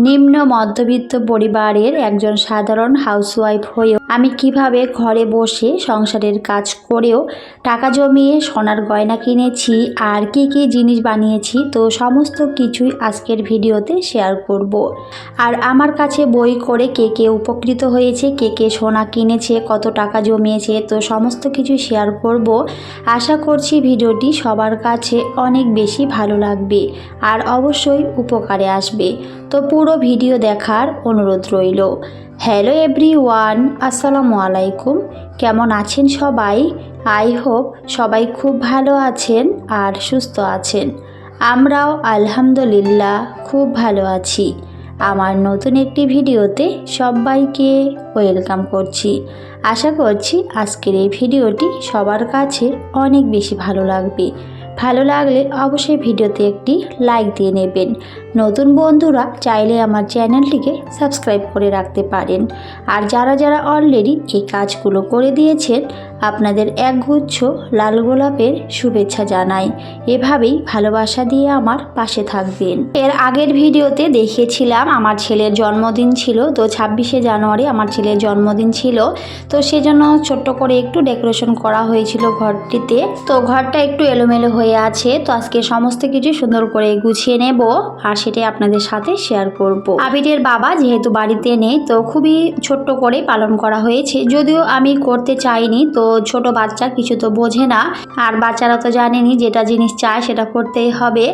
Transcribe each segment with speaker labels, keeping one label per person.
Speaker 1: নিম্ন মধ্যবিত্ত পরিবারের একজন সাধারণ হাউসওয়াইফ হয়েও আমি কিভাবে ঘরে বসে সংসারের কাজ করেও টাকা জমিয়ে সোনার গয়না কিনেছি আর কি কি জিনিস বানিয়েছি, তো সমস্ত কিছুই আজকের ভিডিওতে শেয়ার করব। আর আমার কাছে বই করে কে কে উপকৃত হয়েছে, কে কে সোনা কিনেছে, কত টাকা জমিয়েছে, তো সমস্ত কিছু শেয়ার করব। আশা করছি ভিডিওটি সবার কাছে অনেক বেশি ভালো লাগবে আর অবশ্যই উপকারে আসবে। তো পুরো ভিডিও দেখার অনুরোধ রইল। হ্যালো এভরিওয়ান, আসসালামু আলাইকুম। কেমন আছেন সবাই? আই হোপ সবাই খুব ভালো আছেন আর সুস্থ আছেন। আমরাও আলহামদুলিল্লাহ খুব ভালো আছি। আমার নতুন একটি ভিডিওতে সবাইকে ওয়েলকাম করছি। আশা করছি আজকের এই ভিডিওটি সবার কাছে অনেক বেশি ভালো লাগবে। ভালো লাগলে অবশ্যই ভিডিওতে একটি লাইক দিয়ে নেবেন। নতুন বন্ধুরা চাইলে আমার চ্যানেলটিকে সাবস্ক্রাইব করে রাখতে পারেন। আর যারা যারা অলরেডি এই কাজগুলো করে দিয়েছেন, আপনাদের একগুচ্ছ লাল গোলাপের শুভেচ্ছা জানাই। এভাবেই ভালোবাসা দিয়ে আমার পাশে থাকবেন। এর আগের ভিডিওতে দেখিয়েছিলাম আমার ছেলের জন্মদিন ছিল, তো 26শে জানুয়ারি আমার ছেলের জন্মদিন ছিল, তো সেজন্য ছোট্ট করে একটু ডেকোরেশন করা হয়েছিল ঘরটিতে। তো ঘরটা একটু এলোমেলো হয়ে আছে, তো আজকে সমস্ত কিছু সুন্দর করে গুছিয়ে নেব আর সেটাই আপনাদের সাথে শেয়ার করব। আবিরের বাবা যেহেতু বাড়িতে নেই, তো খুবই ছোট্ট করে পালন করা হয়েছে। যদিও আমি করতে চাইনি, তো ছোট বাচ্চা কিছু তো বোঝে না, আর বাচ্চারা তো জানেনি যেটা জিনিস চায় সেটা করতেই হবে।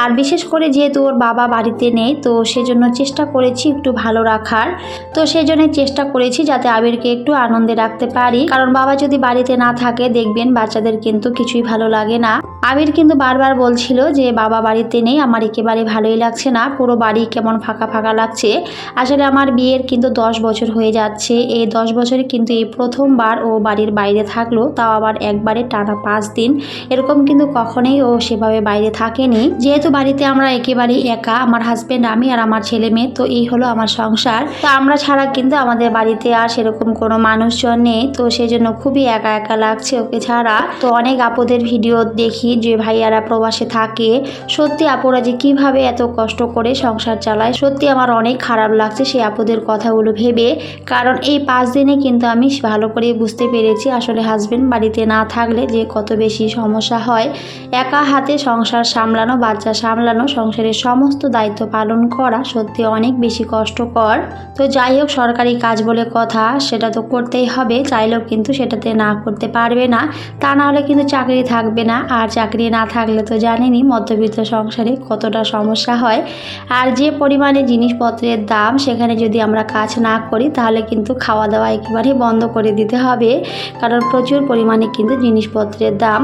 Speaker 1: আর বিশেষ করে যেহেতু ওর বাবা বাড়িতে নেই, তো সেজন্য চেষ্টা করেছি একটু ভালো রাখার। তো সেজন্য চেষ্টা করেছি যাতে আবিরকে একটু আনন্দে রাখতে পারি, কারণ বাবা যদি বাড়িতে না থাকে দেখবেন বাচ্চাদের কিন্তু কিছুই ভালো লাগে না। আবির কিন্তু বারবার বলছিল যে বাবা বাড়িতে নেই, আমার একেবারে ভালোই লাগছে না, পুরো বাড়ি কেমন ফাঁকা ফাঁকা লাগছে। আসলে আমার বিয়ের কিন্তু 10 বছর হয়ে যাচ্ছে। এই 10 বছরে কিন্তু এই প্রথমবার ও বাড়ির বাইরে থাকলো, তাও আবার একবারে টানা 5 দিন। এরকম কিন্তু কখনোই ও সেভাবে বাইরে থাকেনি। যেহেতু বাড়িতে আমরা একেবারেই একা, আমার হাজব্যান্ড, আমি আর আমার ছেলে মেয়ে, তো এই হলো আমার সংসার। তো আমরা ছাড়া কিন্তু আমাদের বাড়িতে আর সেরকম কোনো মানুষজন নেই, তো সেই জন্য খুবই একা একা লাগছে ওকে ছাড়া। তো অনেক আপুদের ভিডিও দেখি যে ভাইয়ারা প্রবাসে থাকে, সত্যি আপুরা যে কিভাবে এত কষ্ট করে সংসার চালায়, সত্যি আমার অনেক খারাপ লাগছে সেই আপুদের কথাগুলো ভেবে। কারণ এই 5 দিনে কিন্তু আমি ভালো করে বুঝতে পেরেছি আসলে হাজবেন্ড বাড়িতে না থাকলে যে কত বেশি সমস্যা হয়। একা হাতে সংসার সামলানো, বাচ্চা সামলানো, সংসারের সমস্ত দায়িত্ব পালন করা সত্যি অনেক বেশি কষ্টকর। তো যাই হোক, সরকারি কাজ বলে কথা, সেটা তো করতেই হবে, চাইলেও কিন্তু সেটাতে না করতে পারবে না। তা না হলে কিন্তু চাকরি থাকবে না, আর চাকরি না থাকলে তো জানেনই মধ্যবিত্ত সংসারে কতটা সমস্যা হয়। আর যে পরিমাণে জিনিসপত্রের দাম, সেখানে যদি আমরা কাজ না করি তাহলে কিন্তু খাওয়া দাওয়া একেবারেই বন্ধ করে দিতে হবে, কারণ প্রচুর পরিমাণে কিন্তু জিনিসপত্রের দাম।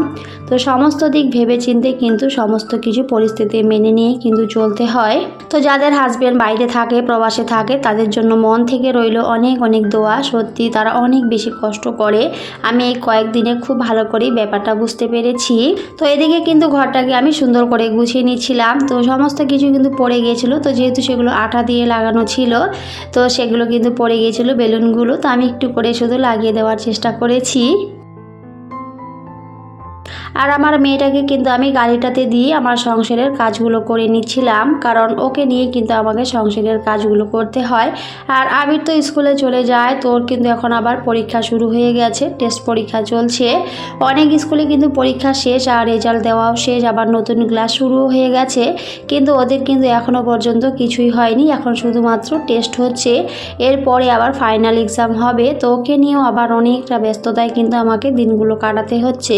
Speaker 1: তো সমস্ত দিক ভেবে চিন্তে কিন্তু সমস্ত কিছু পরিস্থিতি মেনে নিয়ে কিন্তু চলতে হয়। তো যাদের হাজব্যান্ড বাইরে থাকে, প্রবাসে থাকে, তাদের জন্য মন থেকে রইল অনেক অনেক দোয়া। সত্যি তারা অনেক বেশি কষ্ট করে। আমি এই কয়েকদিনে খুব ভালো করেই ব্যাপারটা বুঝতে পেরেছি। তো এদিকে কিন্তু ঘরটাকে আমি সুন্দর করে গুছিয়ে নিচ্ছিলাম, তো সমস্ত কিছু কিন্তু পড়ে গিয়েছিল। তো যেহেতু সেগুলো আঠা দিয়ে লাগানো ছিল, তো সেগুলো কিন্তু পড়ে গিয়েছিল বেলুনগুলো, তো আমি একটু করে শুধু লাগিয়ে দেওয়ার চেষ্টা করেছি। আর আমার মেয়েটাকে কিন্তু আমি গাড়িটাতে দিয়ে আমার সংসারের কাজগুলো করে নিচ্ছিলাম, কারণ ওকে নিয়ে কিন্তু আমাকে সংসারের কাজগুলো করতে হয়। আর আবির তো স্কুলে চলে যায়, তো ওর কিন্তু এখন আবার পরীক্ষা শুরু হয়ে গেছে, টেস্ট পরীক্ষা চলছে। অনেক স্কুলে কিন্তু পরীক্ষা শেষ আর রেজাল্ট দেওয়াও শেষ, আবার নতুন ক্লাস শুরু হয়ে গেছে, কিন্তু ওদের কিন্তু এখনও পর্যন্ত কিছুই হয়নি। এখন শুধুমাত্র টেস্ট হচ্ছে, এরপরে আবার ফাইনাল এক্সাম হবে। তো ওকে নিয়েও আবার অনেকটা ব্যস্ততায় কিন্তু আমাকে দিনগুলো কাটাতে হচ্ছে।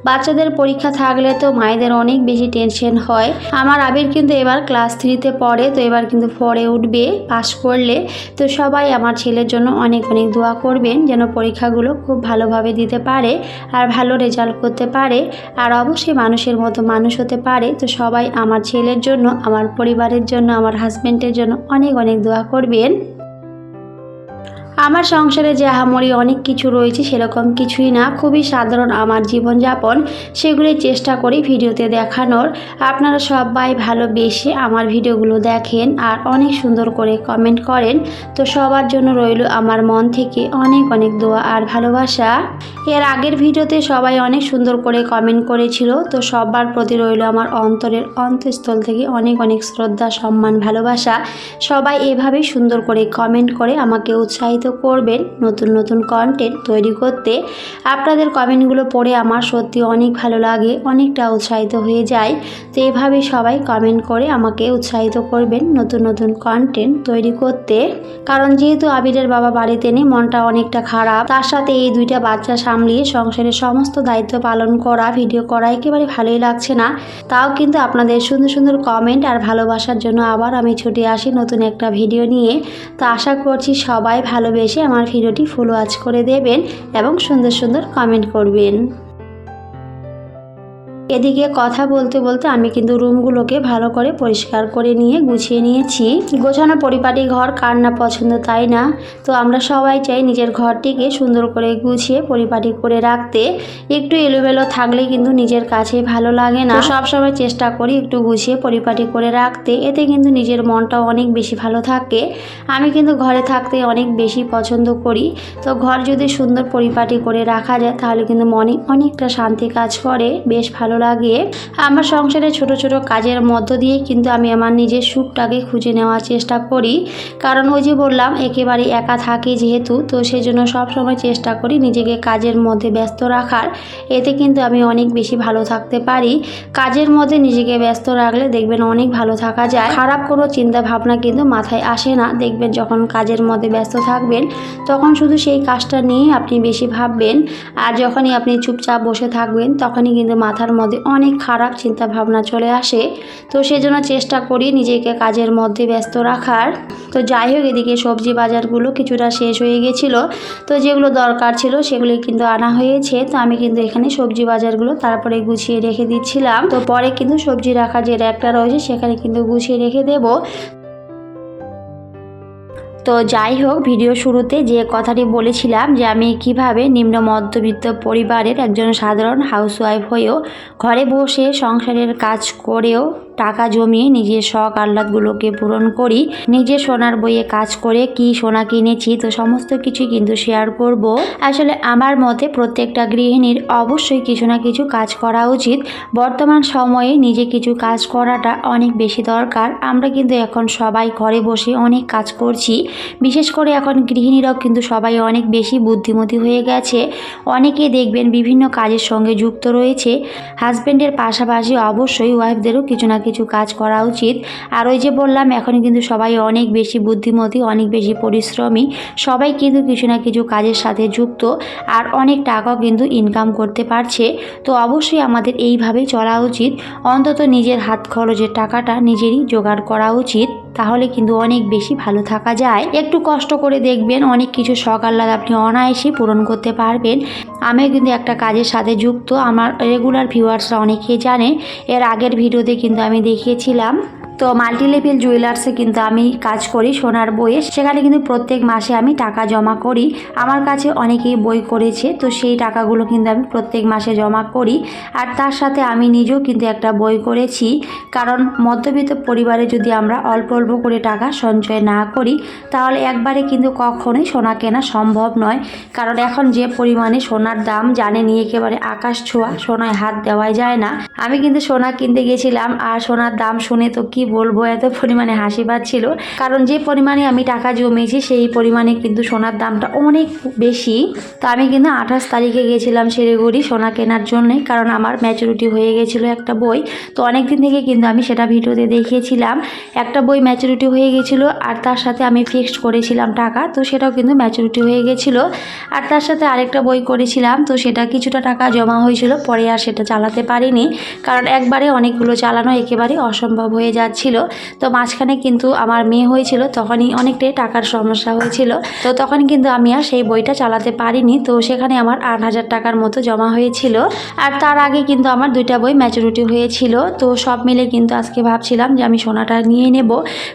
Speaker 1: বাচ্চাদের পরীক্ষা থাকলে তো মায়েদের অনেক বেশি টেনশন হয়। আমার আবির কিন্তু এবার ক্লাস 3-তে পড়ে, তো এবার কিন্তু 4-এ উঠবে পাস করলে। তো সবাই আমার ছেলের জন্য অনেক অনেক দোয়া করবেন, যেন পরীক্ষাগুলো খুব ভালোভাবে দিতে পারে আর ভালো রেজাল্ট করতে পারে, আর অবশ্যই মানুষের মতো মানুষ হতে পারে। তো সবাই আমার ছেলের জন্য, আমার পরিবারের জন্য, আমার হাজব্যান্ডের জন্য অনেক অনেক দোয়া করবেন। আমার সংসারে যে আহামরি অনেক কিছু রয়েছে সেরকম কিছুই না, খুবই সাধারণ আমার জীবনযাপন, সেগুলি চেষ্টা করি ভিডিওতে দেখানোর। আপনারা সবাই ভালোবেসে আমার ভিডিওগুলো দেখেন আর অনেক সুন্দর করে কমেন্ট করেন, তো সবার জন্য রইল আমার মন থেকে অনেক অনেক দোয়া আর ভালোবাসা। এর আগের ভিডিওতে সবাই অনেক সুন্দর করে কমেন্ট করেছিল, তো সবার প্রতি রইল আমার অন্তরের অন্তঃস্থল থেকে অনেক অনেক শ্রদ্ধা, সম্মান, ভালোবাসা। সবাই এভাবেই সুন্দর করে কমেন্ট করে আমাকে উৎসাহিত করবেন নতুন নতুন কন্টেন্ট তৈরি করতে। আপনাদের কমেন্টগুলো পড়ে আমার সত্যি অনেক ভালো লাগে, অনেকটা উৎসাহিত হয়ে যায়। তো এভাবেই সবাই কমেন্ট করে আমাকে উৎসাহিত করবেন নতুন নতুন কন্টেন্ট তৈরি করতে। কারণ যেহেতু আবিরের বাবা বাড়িতে নেই, মনটা অনেকটা খারাপ, তার সাথে এই দুইটা বাচ্চা সামলিয়ে সংসারের সমস্ত দায়িত্ব পালন করা, ভিডিও করা একেবারে ভালোই লাগছে না। তাও কিন্তু আপনাদের সুন্দর সুন্দর কমেন্ট আর ভালোবাসার জন্য আবার আমি ছুটে আসি নতুন একটা ভিডিও নিয়ে। তো আশা করছি সবাই ভালোবেসে আমার ভিডিওটি ফুল ওয়াচ করে দেবেন এবং সুন্দর সুন্দর কমেন্ট করবেন। এদিকে কথা বলতে বলতে আমি কিন্তু রুমগুলোকে ভালো করে পরিষ্কার করে নিয়ে গুছিয়ে নিয়েছি। গোছানো পরিপাটি ঘর কার না পছন্দ, তাই না? তো আমরা সবাই চাই নিজের ঘরটিকে সুন্দর করে গুছিয়ে পরিপাটি করে রাখতে। একটু এলোমেলো থাকলে কিন্তু নিজের কাছে ভালো লাগে না। সব সময় চেষ্টা করি একটু গুছিয়ে পরিপাটি করে রাখতে, এতে কিন্তু নিজের মনটাও অনেক বেশি ভালো থাকে। আমি কিন্তু ঘরে থাকতে অনেক বেশি পছন্দ করি। তো ঘর যদি সুন্দর পরিপাটি করে রাখা যায় তাহলে কিন্তু মনে অনেকটা শান্তি কাজ করে, বেশ ভালো লাগে। আমার সংসারে ছোট ছোট কাজের মধ্য দিয়ে কিন্তু আমি আমার নিজের সুখটাকে খুঁজে নেওয়ার চেষ্টা করি। কারণ ওই যে বললাম একেবারে একা থাকি যেহেতু, তো সেজন্য সবসময় চেষ্টা করি নিজেকে কাজের মধ্যে ব্যস্ত রাখার। এতে কিন্তু আমি অনেক বেশি ভালো থাকতে পারি। কাজের মধ্যে নিজেকে ব্যস্ত রাখলে দেখবেন অনেক ভালো থাকা যায়। খারাপ কোনো চিন্তা ভাবনা কিন্তু মাথায় আসে না। দেখবেন যখন কাজের মধ্যে ব্যস্ত থাকবেন তখন শুধু সেই কাজটা নিয়ে আপনি বেশি ভাববেন, আর যখনই আপনি চুপচাপ বসে থাকবেন তখনই কিন্তু মাথার মধ্যে অনেক খারাপ চিন্তা ভাবনা চলে আসে। তো সেজন্য চেষ্টা করি নিজেকে কাজের মধ্যে ব্যস্ত রাখার। তো যাই হোক, এদিকে সবজি বাজারগুলো কিছুটা শেষ হয়ে গেছিলো, তো যেগুলো দরকার ছিল সেগুলি কিন্তু আনা হয়েছে। তো আমি কিন্তু এখানে সবজি বাজারগুলো তারপরে গুছিয়ে রেখে দিচ্ছিলাম। তো পরে কিন্তু সবজি রাখার যে র্যাকটা রয়েছে সেখানে কিন্তু গুছিয়ে রেখে দেবো। তো যাই হোক, ভিডিও শুরুতে যে কথাটি বলেছিলাম যে আমি কিভাবে নিম্ন মধ্যবিত্ত পরিবারের একজন সাধারণ হাউসওয়াইফ হয়েও ঘরে বসে সংসারের কাজ করেও টাকা জমিয়ে নিজের শখ আহ্লাদগুলোকে পূরণ করি, নিজে সোনার বইয়ে কাজ করে কি সোনা কিনেছি, তো সমস্ত কিছুই কিন্তু শেয়ার করব। আসলে আমার মতে প্রত্যেকটা গৃহিণীর অবশ্যই কিছু না কিছু কাজ করা উচিত। বর্তমান সময়ে নিজে কিছু কাজ করাটা অনেক বেশি দরকার। আমরা কিন্তু এখন সবাই ঘরে বসে অনেক কাজ করছি, বিশেষ করে এখন গৃহিণীরাও কিন্তু সবাই অনেক বেশি বুদ্ধিমতী হয়ে গেছে। অনেকেই দেখবেন বিভিন্ন কাজের সঙ্গে যুক্ত রয়েছে। হাজব্যান্ডের পাশাপাশি অবশ্যই ওয়াইফদেরও কিছু না কিছু কাজ করা উচিত। আর ওই যে বললাম এখন কিন্তু সবাই অনেক বেশি বুদ্ধিমতী, অনেক বেশি পরিশ্রমী, সবাই কিন্তু কিছু না কিছু কাজের সাথে যুক্ত আর অনেক টাকাও কিন্তু ইনকাম করতে পারছে। তো অবশ্যই আমাদের এইভাবে চলা উচিত। অন্তত নিজের হাত খরচের টাকাটা নিজেরই জোগাড় করা উচিত, তাহলে কিন্তু অনেক বেশি ভালো থাকা যায়। একটু কষ্ট করে দেখবেন অনেক কিছু শখ আহ্লাদ আপনি অনায়াসে পূরণ করতে পারবেন। আমিও কিন্তু একটা কাজের সাথে যুক্ত, আমার রেগুলার ভিউয়ার্সরা অনেকেই জানে। এর আগের ভিডিওতে কিন্তু আমি দেখিয়েছিলাম। তো মাল্টি লেভেল জুয়েলার্সে কিন্তু আমি কাজ করি সোনার বইয়ে, সেখানে কিন্তু প্রত্যেক মাসে আমি টাকা জমা করি। আমার কাছে অনেকেই বই করেছে, তো সেই টাকাগুলো কিন্তু আমি প্রত্যেক মাসে জমা করি। আর তার সাথে আমি নিজেও কিন্তু একটা বই করেছি। কারণ মধ্যবিত্ত পরিবারে যদি আমরা অল্প অল্প করে টাকা সঞ্চয় না করি তাহলে একবারে কিন্তু কখনোই সোনা কেনা সম্ভব নয়। কারণ এখন যে পরিমাণে সোনার দাম জানেনই, একেবারে আকাশ ছোঁয়া, সোনায় হাত দেওয়াই যায় না। আমি কিন্তু সোনা কিনতে গেছিলাম আর সোনার দাম শুনে তো কি বলবো, এত পরিমাণে হাসি পাচ্ছিল। কারণ যে পরিমাণে আমি টাকা জমিয়েছি সেই পরিমাণে কিন্তু সোনার দামটা অনেক বেশি। তো আমি কিন্তু 28 তারিখে গেছিলাম শিলিগুড়ি সোনা কেনার জন্যে, কারণ আমার ম্যাচুরিটি হয়ে গেছিলো একটা বই। তো অনেক দিন থেকে কিন্তু আমি সেটা ভিডিওতে দেখিয়েছিলাম, একটা বই ম্যাচুরিটি হয়ে গেছিলো আর তার সাথে আমি ফিক্সড করেছিলাম টাকা, তো সেটাও কিন্তু ম্যাচুরিটি হয়ে গেছিলো। আর তার সাথে আরেকটা বই করেছিলাম, তো সেটা কিছুটা টাকা জমা হয়েছিল, পরে আর সেটা চালাতে পারিনি। কারণ একবারে অনেকগুলো চালানো একেবারে অসম্ভব হয়ে যাচ্ছে। যাচ্ছিল। তো মাঝখানে কিন্তু আমার মেয়ে হয়েছিল, তখনই অনেকটাই টাকার সমস্যা হয়েছিল। তো তখন কিন্তু আমি আর সেই বইটা চালাতে পারিনি। তো সেখানে আমার 8,000 টাকার মতো জমা হয়েছিল। আর তার আগে কিন্তু আমার 2টা বই ম্যাচুরিটি হয়েছিল। তো সব মিলে কিন্তু আজকে ভাবছিলাম যে আমি সোনাটা নিয়ে নেব,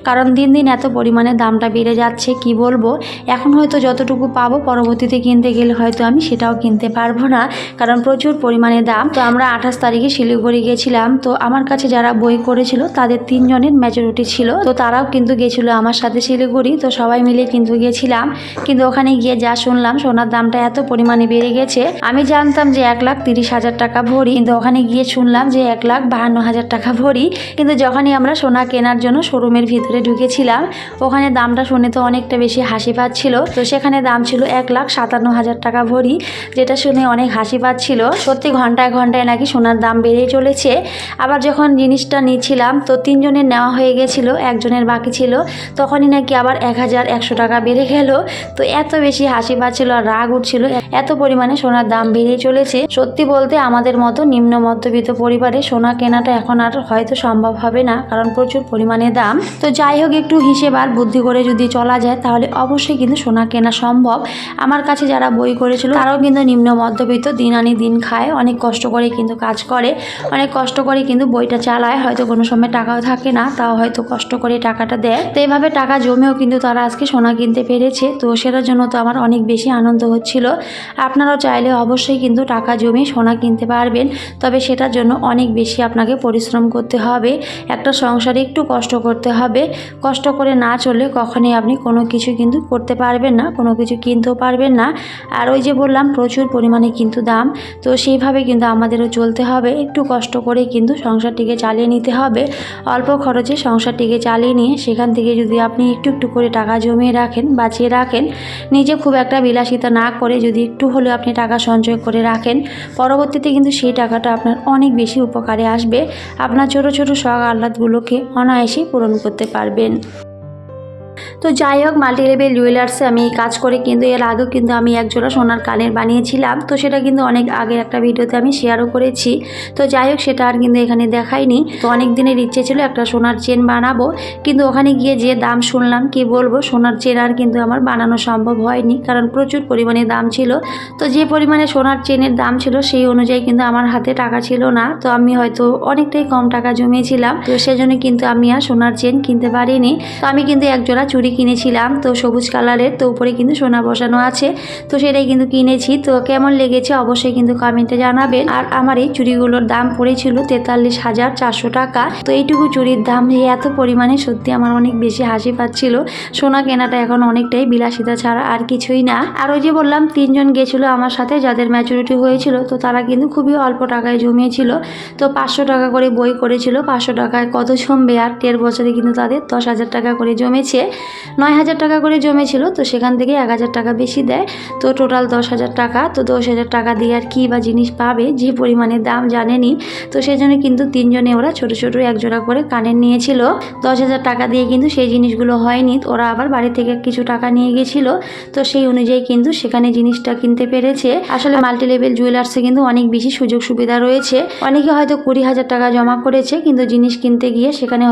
Speaker 1: কারণ দিন দিন এত পরিমাণে দামটা বেড়ে যাচ্ছে কি বলবো। এখন হয়তো যতটুকু পাবো পরবর্তীতে কিনতে গেলে হয়তো আমি সেটাও কিনতে পারবো না, কারণ প্রচুর পরিমাণে দাম। তো আমরা 28 তারিখে শিলিগুড়ি গেছিলাম। তো আমার কাছে যারা বই করেছিল তাদের 3 জনের ম্যাচুরিটি ছিল। তো তারাও কিন্তু গেছিলো আমার সাথে শিলিগুড়ি। তো সবাই মিলে কিন্তু গেছিলাম। কিন্তু ওখানে গিয়ে যা শুনলাম সোনার দামটা এত পরিমাণে বেড়ে গেছে। আমি জানতাম যে 1,30,000 টাকা ভরি, কিন্তু ওখানে গিয়ে শুনলাম যে 1,52,000 টাকা ভরি। কিন্তু যখনই আমরা সোনা কেনার জন্য শোরুমের ভিতরে ঢুকেছিলাম, ওখানে দামটা শুনে তো অনেকটা বেশি হাসি পাচ্ছিল। তো সেখানে দাম ছিল 1,57,000 টাকা ভরি, যেটা শুনে অনেক হাসি পাচ্ছিল। সত্যি ঘন্টায় ঘন্টায় নাকি সোনার দাম বেড়েই চলেছে। আবার যখন জিনিসটা নিচ্ছিলাম তো 3 জনের নেওয়া হয়ে গেছিলো, একজনের বাকি ছিল, তখনই নাকি আবার 1,100 টাকা বেড়ে গেল। তো এত বেশি হাসি পাচ্ছিল আর রাগ উঠছিল, এত পরিমাণে সোনার দাম বেড়েই চলেছে। সত্যি বলতে আমাদের মতো নিম্ন মধ্যবিত্ত পরিবারে সোনা কেনাটা এখন আর হয়তো সম্ভব হবে না, কারণ প্রচুর পরিমাণে দাম। তো যাই হোক, একটু হিসেব আর বুদ্ধি করে যদি চলা যায় তাহলে অবশ্যই কিন্তু সোনা কেনা সম্ভব। আমার কাছে যারা বই করেছিল তারাও কিন্তু নিম্ন মধ্যবিত্ত, দিন আনি দিন খায়, অনেক কষ্ট করে কিন্তু কাজ করে, অনেক কষ্ট করে কিন্তু বইটা চালায়। হয়তো কোনো সময় টাকাও থাকে না, তাও হয়তো কষ্ট করে টাকাটা দেয়। তো এইভাবে টাকা জমেও কিন্তু তারা আজকে সোনা কিনতে পেরেছে। তো সেটার জন্য তো আমার অনেক বেশি আনন্দ হচ্ছিল। আপনারাও চাইলে অবশ্যই কিন্তু টাকা জমিয়ে সোনা কিনতে পারবেন, তবে সেটার জন্য অনেক বেশি আপনাকে পরিশ্রম করতে হবে। একটা সংসারে একটু কষ্ট করতে হবে। কষ্ট করে না চললে কখনোই আপনি কোনো কিছু কিন্তু করতে পারবেন না, কোনো কিছু কিনতেও পারবেন না। আর ওই যে বললাম প্রচুর পরিমাণে কিন্তু দাম, তো সেইভাবে কিন্তু আমাদেরও চলতে হবে। একটু কষ্ট করে কিন্তু সংসারটিকে চালিয়ে নিতে হবে। অল্প খরচে সংসারটিকে চালিয়ে নিয়ে সেখান থেকে যদি আপনি একটু একটু করে টাকা জমিয়ে রাখেন, বাঁচিয়ে রাখেন, নিজে খুব একটা বিলাসিতা না করে যদি একটু হলেও আপনি টাকা সঞ্চয় করে রাখেন, পরবর্তীতে কিন্তু সেই টাকাটা আপনার অনেক বেশি উপকারে আসবে। আপনার ছোট ছোট শখ আহ্লাদগুলোকে অনায়াসেই পূরণ করতে পারবেন। তো যাই হোক, মাল্টি লেভেল জুয়েলার্সে আমি কাজ করে কিন্তু এর আগেও কিন্তু আমি একজোড়া সোনার কানের বানিয়েছিলাম। তো সেটা কিন্তু অনেক আগের একটা ভিডিওতে আমি শেয়ারও করেছি। তো যাই হোক, সেটা আর কিন্তু এখানে দেখাইনি। তো অনেক দিনের ইচ্ছে ছিল একটা সোনার চেন বানাবো, কিন্তু ওখানে গিয়ে যে দাম শুনলাম কি বলবো, সোনার চেন আর কিন্তু আমার বানানো সম্ভব হয়নি, কারণ প্রচুর পরিমাণে দাম ছিল। তো যে পরিমাণে সোনার চেনের দাম ছিল সেই অনুযায়ী কিন্তু আমার হাতে টাকা ছিল না। তো আমি হয়তো অনেকটাই কম টাকা জমিয়েছিলাম, তো সেজন্য কিন্তু আমি আর সোনার চেন কিনতে পারিনি। তো আমি কিন্তু একজোড়া চুড়ি কিনেছিলাম, তো সবুজ কালারের, তো উপরে কিন্তু সোনা বসানো আছে। তো সেটাই কিন্তু কিনেছি। তো কেমন লেগেছে অবশ্যই কিন্তু কমেন্টে জানাবেন। আর আমার এই চুড়িগুলোর দাম পড়েছিল 43,400 টাকা। তো এইটুকু চুড়ির দাম যে এত পরিমাণে, সত্যি আমার অনেক বেশি হাসি পাচ্ছিল। সোনা কেনাটা এখন অনেকটাই বিলাসিতা ছাড়া আর কিছুই না। আর ওই যে বললাম 3 জন গেছিল আমার সাথে, যাদের ম্যাচুরিটি হয়েছিল, তো তারা কিন্তু খুবই অল্প টাকায় জমিয়েছিল। তো 500 টাকা করে বই করেছিল, 500 টাকায় কত জমবে, আর 1.5 বছরে কিন্তু তাদের 10,000 টাকা করে জমেছে। 9,000 টাকা করে জমেছিল, তো সেখান থেকে 1,000 টাকা বেশি দেয়। তো টোটাল 10,000 টাকা। তো 10,000 টাকা দিয়ে আর কি বা জিনিস পাবে, যে পরিমাণে দাম জানেনি। তো সেই জন্য কিন্তু 3 জনে ওরা ছোট ছোট একজোড়া করে কানের নিয়েছিল। 10,000 টাকা দিয়ে কিন্তু সেই জিনিসগুলো হয়নি, ওরা আবার বাড়ি থেকে কিছু টাকা নিয়ে গেছিল। তো সেই অনুযায়ী কিন্তু সেখানে জিনিসটা কিনতে পেরেছে। আসলে মাল্টি লেভেল জুয়েলার্সে কিন্তু অনেক বেশি সুযোগ সুবিধা রয়েছে। অনেকে হয়তো 20,000 টাকা জমা করেছে, কিন্তু জিনিস কিনতে গিয়ে সেখানে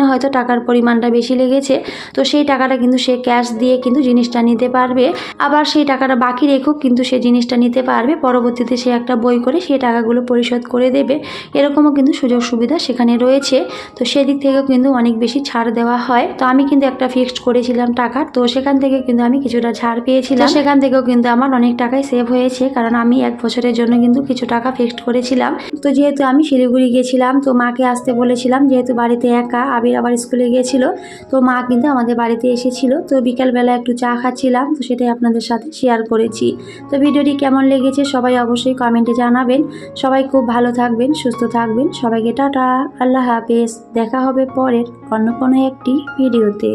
Speaker 1: হয়তো টাকার পরিমাণটা বেশি লেগেছে। তো সেই টাকাটা কিন্তু সে ক্যাশ দিয়ে কিন্তু জিনিসটা নিতে পারবে। আবার সেই টাকাটা বাকি রেখেও কিন্তু সে জিনিসটা নিতে পারবে, পরবর্তীতে সে একটা বই করে সেই টাকাগুলো পরিশোধ করে দেবে। এরকমও কিন্তু সুযোগ সুবিধা সেখানে রয়েছে। তো সেদিক থেকেও কিন্তু অনেক বেশি ছাড় দেওয়া হয়। তো আমি কিন্তু একটা ফিক্সড করেছিলাম টাকা, তো সেখান থেকে কিন্তু আমি কিছুটা ছাড় পেয়েছিলাম। সেখান থেকেও কিন্তু আমার অনেক টাকাই সেভ হয়েছে, কারণ আমি 1 বছরের জন্য কিন্তু কিছু টাকা ফিক্সড করেছিলাম। তো যেহেতু আমি শিলিগুড়ি গেছিলাম, তো মাকে আসতে বলেছিলাম, যেহেতু বাড়িতে একা, আবির আবার স্কুলে গিয়েছিল, তো মা কিন্তু আমাদের বাড়িতে এসেছিল। তো বিকালবেলা একটু চা খাচ্ছিলাম, তো সেটাই আপনাদের সাথে শেয়ার করেছি। তো ভিডিওটি কেমন লেগেছে সবাই অবশ্যই কমেন্টে জানাবেন। সবাই খুব ভালো থাকবেন, সুস্থ থাকবেন। সবাইকে টাটা, আল্লাহ হাফেজ। দেখা হবে পরের অন্য কোনো একটি ভিডিওতে।